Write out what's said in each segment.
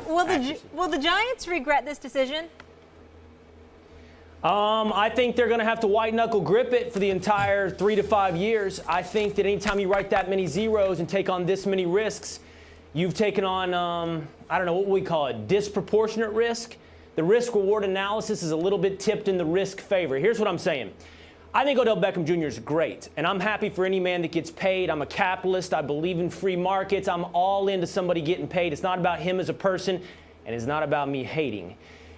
Will the Giants regret this decision? I think they're going to have to white-knuckle grip it for the entire 3 to 5 years. I think that anytime you write that many zeros and take on this many risks, you've taken on, I don't know, what we call it, disproportionate risk. The risk-reward analysis is a little bit tipped in the risk favor. Here's what I'm saying. I think Odell Beckham Jr. is great, and I'm happy for any man that gets paid. I'm a capitalist. I believe in free markets. I'm all into somebody getting paid. It's not about him as a person, and it's not about me hating.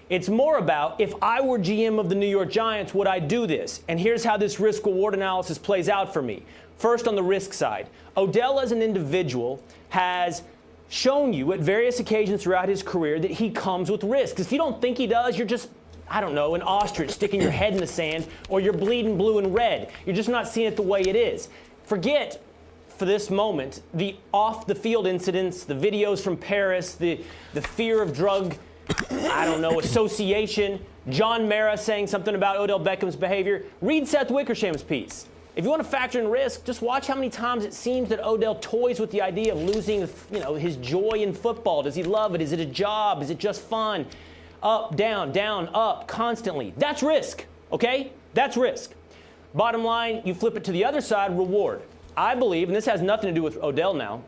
It's more about, if I were GM of the New York Giants, would I do this? And here's how this risk-reward analysis plays out for me. First, on the risk side, Odell as an individual has shown you at various occasions throughout his career that he comes with risk. If you don't think he does, you're just, I don't know, an ostrich sticking your head in the sand, or you're bleeding blue and red. You're just not seeing it the way it is. Forget, for this moment, the off-the-field incidents, the videos from Paris, the fear of drug association, John Mara saying something about Odell Beckham's behavior. Read Seth Wickersham's piece. If you want to factor in risk, just watch how many times it seems that Odell toys with the idea of losing, his joy in football. Does he love it? Is it a job? Is it just fun? Up, down, up, constantly. That's risk, okay? That's risk. Bottom line, you flip it to the other side, reward. I believe, and this has nothing to do with Odell now,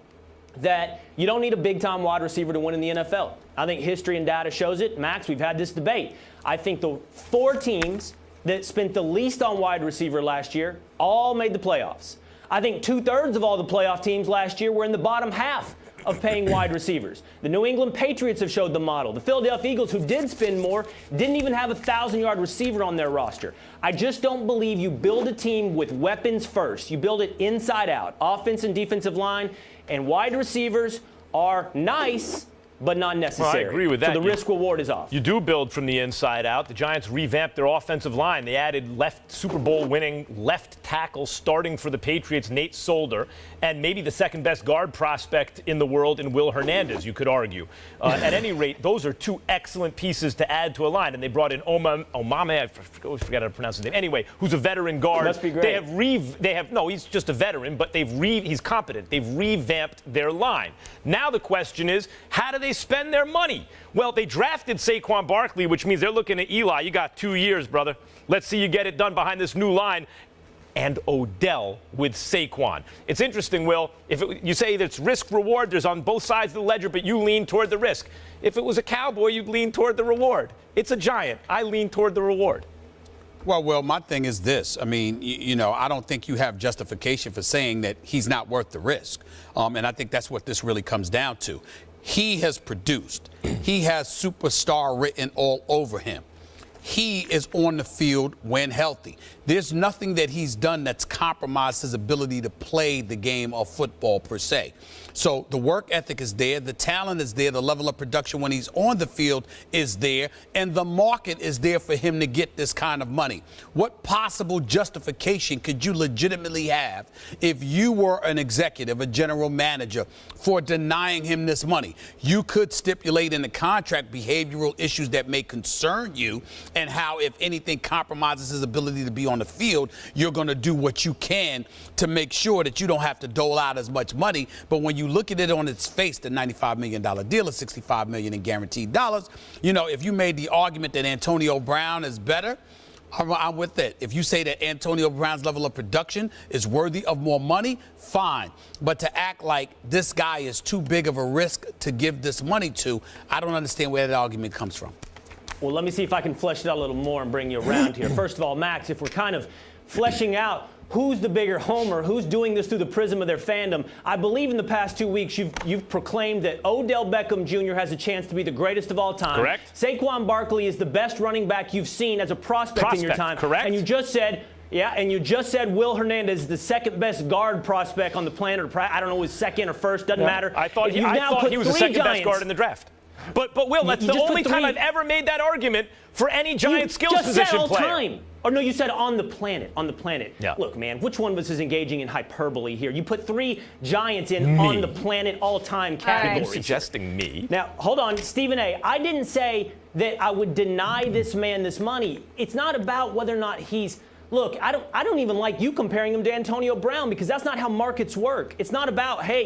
that you don't need a big-time wide receiver to win in the NFL. I think history and data shows it. Max, we've had this debate. I think the 4 teams that spent the least on wide receiver last year all made the playoffs. I think 2/3 of all the playoff teams last year were in the bottom half of paying wide receivers. The New England Patriots have showed the model. The Philadelphia Eagles, who did spend more, didn't even have a 1,000-yard receiver on their roster. I just don't believe you build a team with weapons first. You build it inside out, offense and defensive line, and wide receivers are nice, but not necessary. Well, I agree with that. So the risk-reward is off. You do build from the inside out. The Giants revamped their offensive line. They added Super Bowl winning left tackle starting for the Patriots, Nate Solder, and maybe the second best guard prospect in the world in Will Hernandez, you could argue. At any rate, those are 2 excellent pieces to add to a line. And they brought in Omame, I always forget how to pronounce his name. Anyway, who's a veteran guard. Must be great. No, he's just a veteran, but he's competent. They've revamped their line. Now the question is, how do they spend their money? Well, they drafted Saquon Barkley, which means they're looking at Eli. You got 2 years, brother. Let's see you get it done behind this new line. And Odell with Saquon. It's interesting, Will. You say that it's risk-reward. There's on both sides of the ledger, but you lean toward the risk. If it was a Cowboy, you'd lean toward the reward. It's a Giant. I lean toward the reward. Well, Will, my thing is this. I mean, I don't think you have justification for saying that he's not worth the risk. And I think that's what this really comes down to. He has produced. He has superstar written all over him. He is on the field when healthy. There's nothing that he's done that's compromised his ability to play the game of football per se. So the work ethic is there, the talent is there, the level of production when he's on the field is there, and the market is there for him to get this kind of money. What possible justification could you legitimately have if you were an executive, a general manager, for denying him this money? You could stipulate in the contract behavioral issues that may concern you and how, if anything compromises his ability to be on the field, you're going to do what you can to make sure that you don't have to dole out as much money. But when you look at it on its face, the $95 million deal is $65 million in guaranteed dollars. If you made the argument that Antonio Brown is better, I'm with it. If you say that Antonio Brown's level of production is worthy of more money, fine. But to act like this guy is too big of a risk to give this money to, I don't understand where that argument comes from. Well, let me see if I can flesh it out a little more and bring you around here. First of all, Max, if we're kind of fleshing out who's the bigger homer, who's doing this through the prism of their fandom, I believe in the past 2 weeks you've proclaimed that Odell Beckham Jr. has a chance to be the greatest of all time. Correct. Saquon Barkley is the best running back you've seen as a prospect in your time. Correct. And you just said Will Hernandez is the second best guard prospect on the planet. I don't know, was second or first, doesn't matter. I thought he was the second best guard in the draft. But Will, that's the only time I've ever made that argument for any Giant skills position player. Time. Or no, you said on the planet. On the planet. Yeah. Look, man, which one was engaging in hyperbole here? You put 3 Giants in on the planet all-time categories. You're suggesting me. Now, hold on, Stephen A. I didn't say that I would deny this man this money. It's not about whether or not he's Look, I don't even like you comparing him to Antonio Brown because that's not how markets work. It's not about, hey,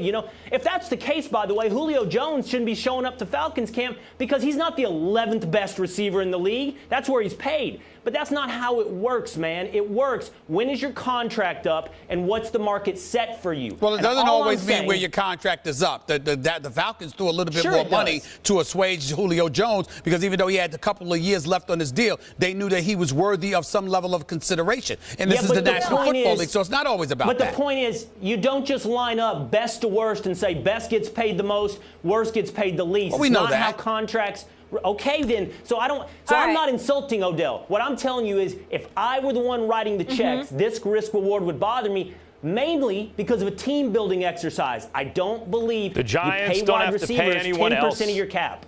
if that's the case, by the way, Julio Jones shouldn't be showing up to Falcons camp because he's not the 11th best receiver in the league. That's where he's paid. But that's not how it works, man. It works. When is your contract up, and what's the market set for you? Well, it doesn't always mean where your contract is up. The Falcons threw a little bit more money to assuage Julio Jones because even though he had a couple of years left on his deal, they knew that he was worthy of some level of consideration. And this is the National Football League, so it's not always about that. But the point is, you don't just line up best to worst and say best gets paid the most, worst gets paid the least. Well, we know it's not that. how contracts. Okay, then. So I'm not insulting Odell. What I'm telling you is, if I were the one writing the checks, this risk reward would bother me. Mainly because of a team building exercise. I don't believe the Giants you pay don't wide have receivers to pay anyone 10% else of your cap.